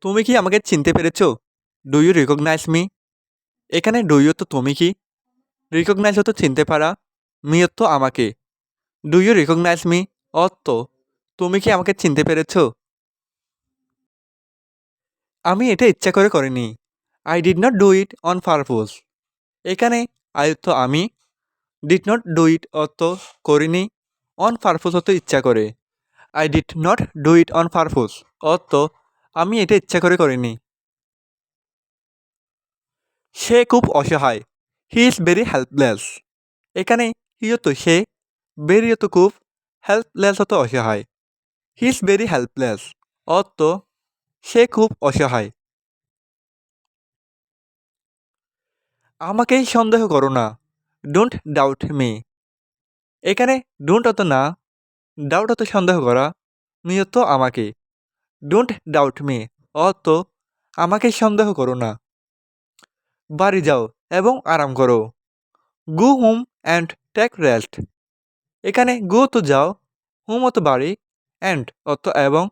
তুমি কি আমাকে চিনতে পেরেছো? Do you recognise me? এখানে ডু ইউ তো তুমি কি, রিকগনাইজ হতো চিনতে পারা, মি অর্থ আমাকে। ডু ইউ রিকগনাইজ মি অর্থ তুমি কি আমাকে চিনতে পেরেছো? আমি এটা ইচ্ছা করে করিনি। I did not do it on purpose. এখানে আই অর্থ আমি, ডিড নট ডু ইট অর্থ করিনি, অন পারপোজ অর্থ ইচ্ছা করে। I did not do it on purpose অর্থ আমি এটা ইচ্ছা করে করিনি। সে খুব অসহায়। He is very helpless. এখানে হি হতো সে, ভেরি হতো খুব, হেল্পলেস হতো অসহায়। হি ইজ ভেরি হেল্পলেস অর্থ সে খুব অসহায়। আমাকেই সন্দেহ করো না। Don't doubt me. এখানে ডোন্ট অত না, ডাউট অত সন্দেহ করা, মি হতো আমাকে। ডোন্ট ডাউট মি অর্থ আমাকে সন্দেহ করো না। বাড়ি যাও এবং আরাম করো। Go home and take rest. এখানে গো তো যাও, হোম অত বাড়ি, অ্যান্ড অর্থ এবং,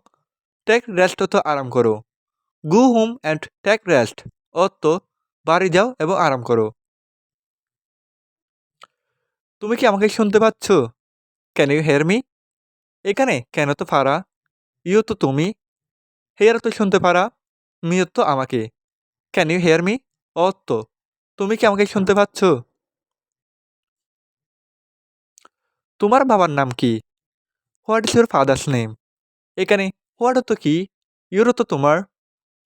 টেক রেস্ট অর্থ আরাম করো। Go home and take rest অর্থ বাড়ি যাও এবং আরাম করো। তুমি কি আমাকে শুনতে পাচ্ছ? Can you hear me? এখানে কেন তো পারা, ইউ তো তুমি, হেয়ার তো শুনতে পারা, মি তো আমাকে। ক্যান ইউ হেয়ার মি অর্থ তুমি কি আমাকে শুনতে পাচ্ছ? তোমার বাবার নাম কি? What is your father's name? এখানে হোয়াট হতো কি, ইউর তো তোমার,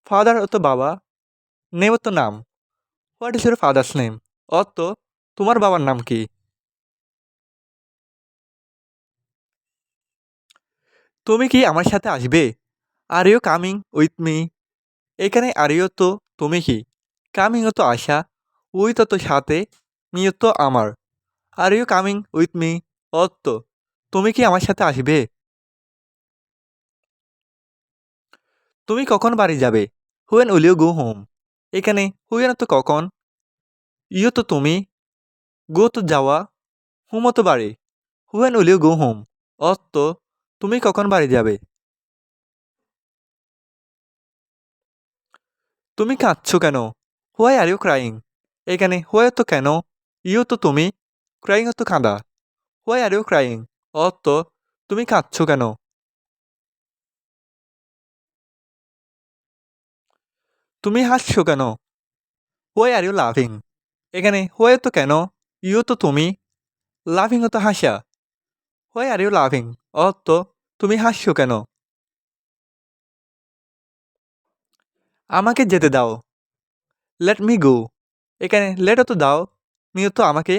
ফাদার হতো বাবা, নেম তো নাম। What is your father's name অর্থ তোমার বাবার নাম কি? তুমি কি আমার সাথে আসবে? Are you coming with me? এখানে আর ইউ তো তুমি কি, কামিং তো আসা, উইথ তো সাথে, মি তো আমার। Are you coming with me অর্থ তুমি কি আমার সাথে আসবে? তুমি কখন বাড়ি যাবে? When will you go home? এখানে হুয়েন তো কখন, ইউ তো তুমি, গো তো যাওয়া, হোম তো বাড়ি। When will you go home অর্থ তুমি কখন বাড়ি যাবে? তুমি কাঁদছো কেন? Why are you crying? এখানে হোয়াই তো কেন, ইউ তো তুমি, ক্রাইং তো কাঁদা। হোয়াই আর ইউ ক্রাইং অর্থ তুমি কাঁদছো কেন? তুমি হাসছো কেন? Why are you loving? এখানে হোয়াই তো কেন, ইউ তো তুমি, লাভিং তো হাসা। হোয়াই আর ইউ লাভিং অর্থ তুমি হাসছো কেন? আমাকে যেতে দাও। Let me go. এখানে লেট তো দাও, মি তো আমাকে,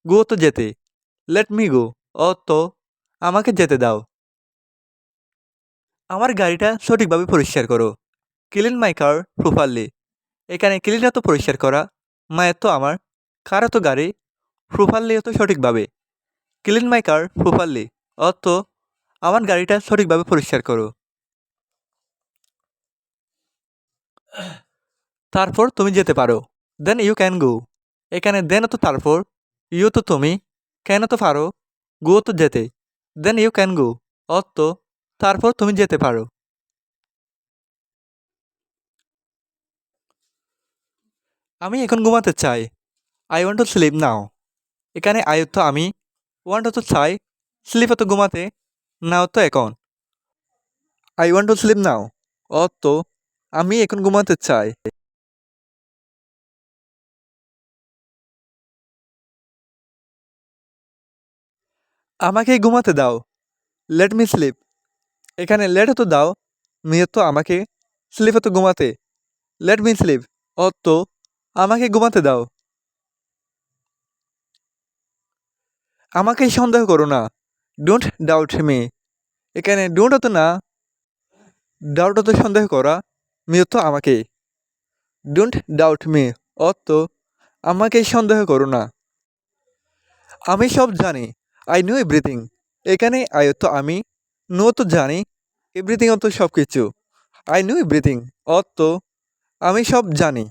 গো তো যেতে। লেট মি গো অর্থ আমাকে যেতে দাও। আমার গাড়িটা সঠিকভাবে পরিষ্কার করো। Clean my car properly. এখানে ক্লিন তো পরিষ্কার করা, মায়ের তো আমার, কার তো গাড়ি, প্রপারলি তো সঠিকভাবে। ক্লিন মাই কার প্রপারলি অর্থ আমার গাড়িটা সঠিকভাবে পরিষ্কার করো। তারপর তুমি যেতে পারো। Then you can go. এখানে দেন তো তারপর, ইউ তো তুমি, ক্যান তো পারো, গো তো যেতে। দেন ইউ ক্যান গো অর্থ তারপর তুমি যেতে পারো। আমি এখন ঘুমাতে চাই। I want to sleep now. এখানে আই তো আমি, ওয়ান্ট তো চাই, স্লিপ তো ঘুমাতে, নাও তো এখন। I want to sleep now অর্থ আমি এখন ঘুমাতে চাই। আমাকে ঘুমাতে দাও। Let me slip. এখানে লেট তো দাও, মি তো আমাকে, স্লিপ তো ঘুমাতে। লেট মি স্লিপ অর্থ আমাকে ঘুমাতে দাও। আমাকে সন্দেহ করো না। Don't doubt me. এখানে ডোন্ট তো না, ডাউট তো সন্দেহ করা, মি তো আমাকে। ডোন্ট ডাউট মি অর্থ আমাকে সন্দেহ করো না। আমি সব জানি। I know everything. এখানে আই তো আমি, নো তো জানি, এভরিথিং অর্থ সব কিছু। আই নো এভরিথিং অর্থ আমি সব জানি।